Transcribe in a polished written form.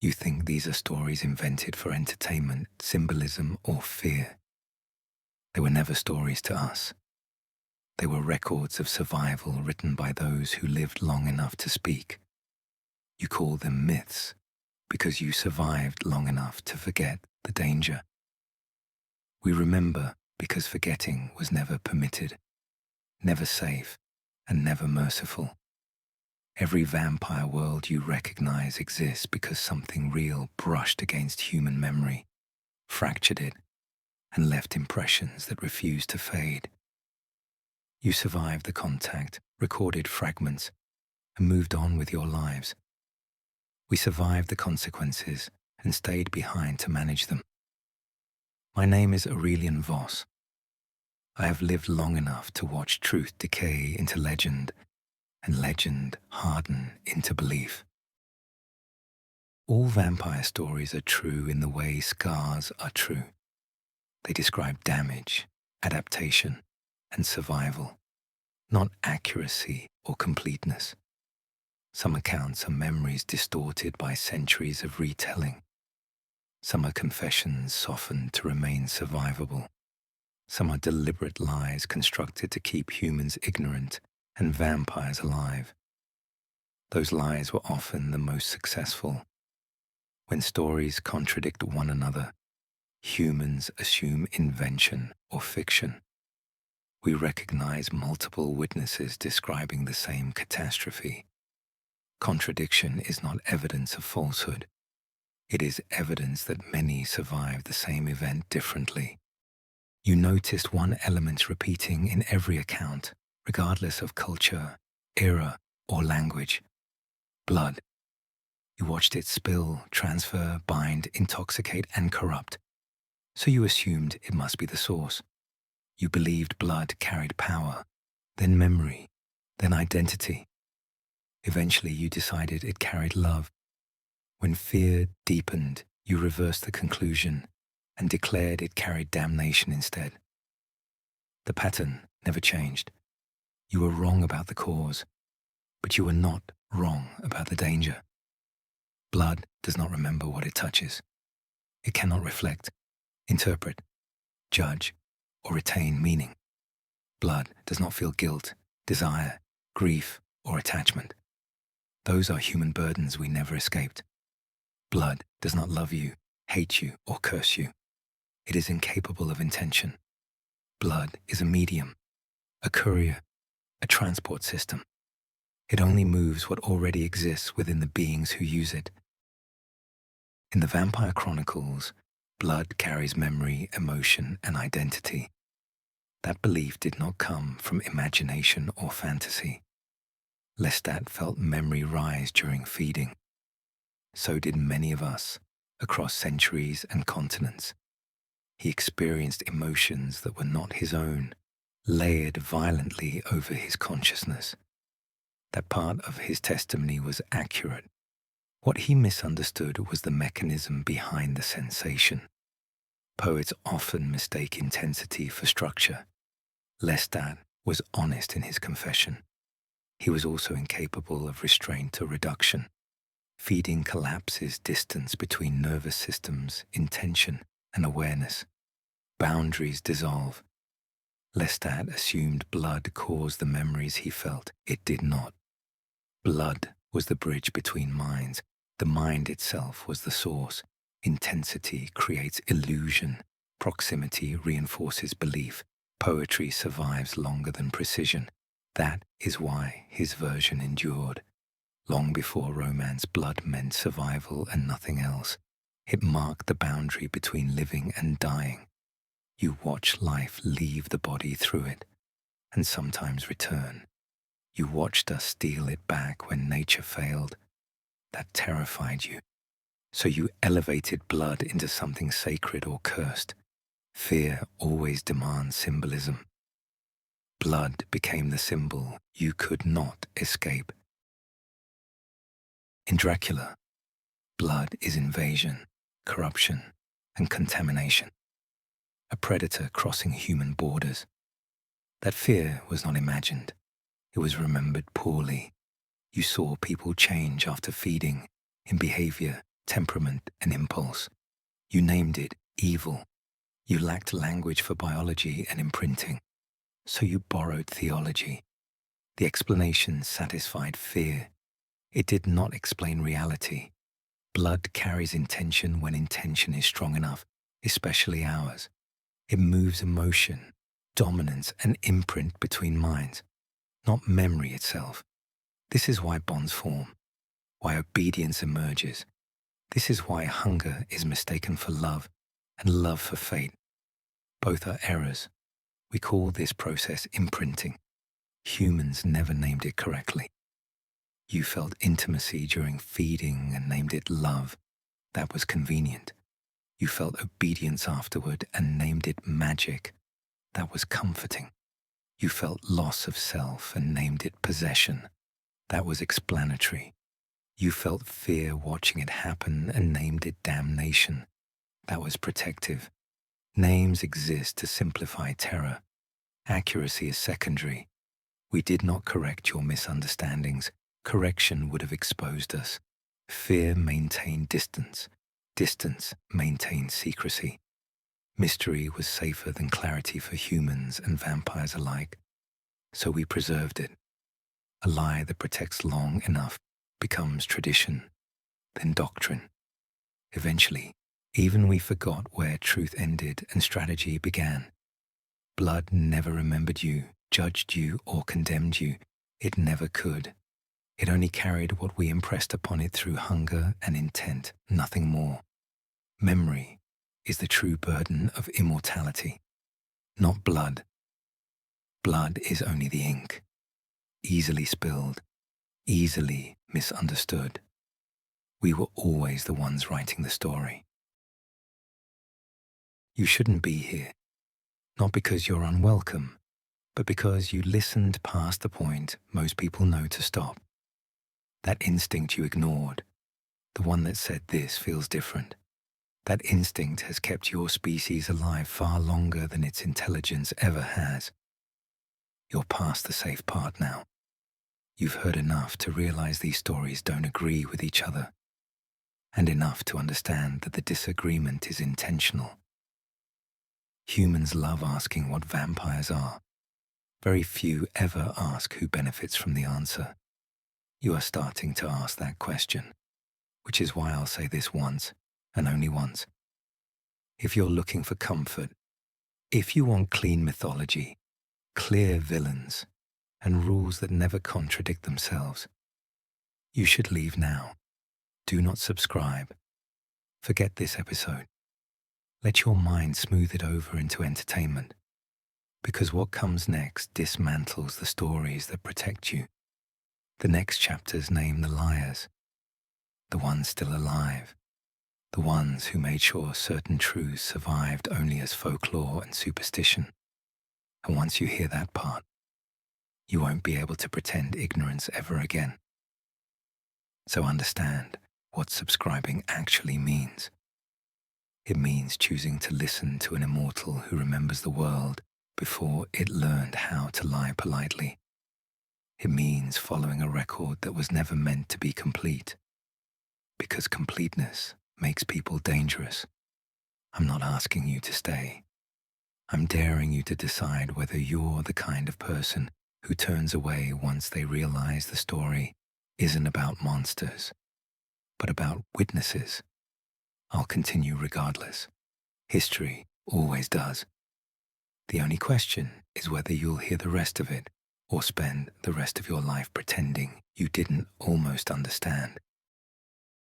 You think these are stories invented for entertainment, symbolism, or fear. They were never stories to us. They were records of survival written by those who lived long enough to speak. You call them myths because you survived long enough to forget the danger. We remember because forgetting was never permitted, never safe, and never merciful. Every vampire world you recognize exists because something real brushed against human memory, fractured it, and left impressions that refused to fade. You survived the contact, recorded fragments, and moved on with your lives. We survived the consequences and stayed behind to manage them. My name is Aurelian Voss. I have lived long enough to watch truth decay into legend and legend harden into belief. All vampire stories are true in the way scars are true. They describe damage, adaptation, and survival, not accuracy or completeness. Some accounts are memories distorted by centuries of retelling. Some are confessions softened to remain survivable. Some are deliberate lies constructed to keep humans ignorant and vampires alive. Those lies were often the most successful. When stories contradict one another, humans assume invention or fiction. We recognize multiple witnesses describing the same catastrophe. Contradiction is not evidence of falsehood. It is evidence that many survived the same event differently. You noticed one element repeating in every account, regardless of culture, era, or language: blood. You watched it spill, transfer, bind, intoxicate, and corrupt. So you assumed it must be the source. You believed blood carried power, then memory, then identity. Eventually you decided it carried love. When fear deepened, you reversed the conclusion and declared it carried damnation instead. The pattern never changed. You were wrong about the cause, but you were not wrong about the danger. Blood does not remember what it touches. It cannot reflect, interpret, judge, or retain meaning. Blood does not feel guilt, desire, grief, or attachment. Those are human burdens we never escaped. Blood does not love you, hate you, or curse you. It is incapable of intention. Blood is a medium, a courier, a transport system. It only moves what already exists within the beings who use it. In the Vampire Chronicles, blood carries memory, emotion, and identity. That belief did not come from imagination or fantasy. Lestat felt memory rise during feeding. So did many of us, across centuries and continents. He experienced emotions that were not his own, layered violently over his consciousness. That part of his testimony was accurate. What he misunderstood was the mechanism behind the sensation. Poets often mistake intensity for structure. Lestat was honest in his confession. He was also incapable of restraint or reduction. Feeding collapses distance between nervous systems, intention, and awareness. Boundaries dissolve. Lestat assumed blood caused the memories he felt. It did not. Blood was the bridge between minds. The mind itself was the source. Intensity creates illusion. Proximity reinforces belief. Poetry survives longer than precision. That is why his version endured. Long before romance, blood meant survival and nothing else. It marked the boundary between living and dying. You watch life leave the body through it, and sometimes return. You watched us steal it back when nature failed. That terrified you. So you elevated blood into something sacred or cursed. Fear always demands symbolism. Blood became the symbol you could not escape. In Dracula, blood is invasion, corruption, and contamination. A predator crossing human borders. That fear was not imagined. It was remembered poorly. You saw people change after feeding, in behavior, temperament, and impulse. You named it evil. You lacked language for biology and imprinting, so you borrowed theology. The explanation satisfied fear. It did not explain reality. Blood carries intention when intention is strong enough, especially ours. It moves emotion, dominance, and imprint between minds, not memory itself. This is why bonds form, why obedience emerges. This is why hunger is mistaken for love and love for fate. Both are errors. We call this process imprinting. Humans never named it correctly. You felt intimacy during feeding and named it love. That was convenient. You felt obedience afterward and named it magic. That was comforting. You felt loss of self and named it possession. That was explanatory. You felt fear watching it happen and named it damnation. That was protective. Names exist to simplify terror. Accuracy is secondary. We did not correct your misunderstandings. Correction would have exposed us. Fear maintained distance. Distance maintained secrecy. Mystery was safer than clarity for humans and vampires alike. So we preserved it. A lie that protects long enough becomes tradition, then doctrine. Eventually, even we forgot where truth ended and strategy began. Blood never remembered you, judged you, or condemned you. It never could. It only carried what we impressed upon it through hunger and intent, nothing more. Memory is the true burden of immortality, not blood. Blood is only the ink, easily spilled, easily misunderstood. We were always the ones writing the story. You shouldn't be here, not because you're unwelcome, but because you listened past the point most people know to stop. That instinct you ignored, the one that said this feels different. That instinct has kept your species alive far longer than its intelligence ever has. You're past the safe part now. You've heard enough to realize these stories don't agree with each other, and enough to understand that the disagreement is intentional. Humans love asking what vampires are. Very few ever ask who benefits from the answer. You are starting to ask that question, which is why I'll say this once, and only once. If you're looking for comfort, if you want clean mythology, clear villains, and rules that never contradict themselves, you should leave now. Do not subscribe. Forget this episode. Let your mind smooth it over into entertainment, because what comes next dismantles the stories that protect you. The next chapters name the liars, the ones still alive, the ones who made sure certain truths survived only as folklore and superstition. And once you hear that part, you won't be able to pretend ignorance ever again. So understand what subscribing actually means. It means choosing to listen to an immortal who remembers the world before it learned how to lie politely. It means following a record that was never meant to be complete, because completeness makes people dangerous. I'm not asking you to stay. I'm daring you to decide whether you're the kind of person who turns away once they realize the story isn't about monsters, but about witnesses. I'll continue regardless. History always does. The only question is whether you'll hear the rest of it or spend the rest of your life pretending you didn't almost understand.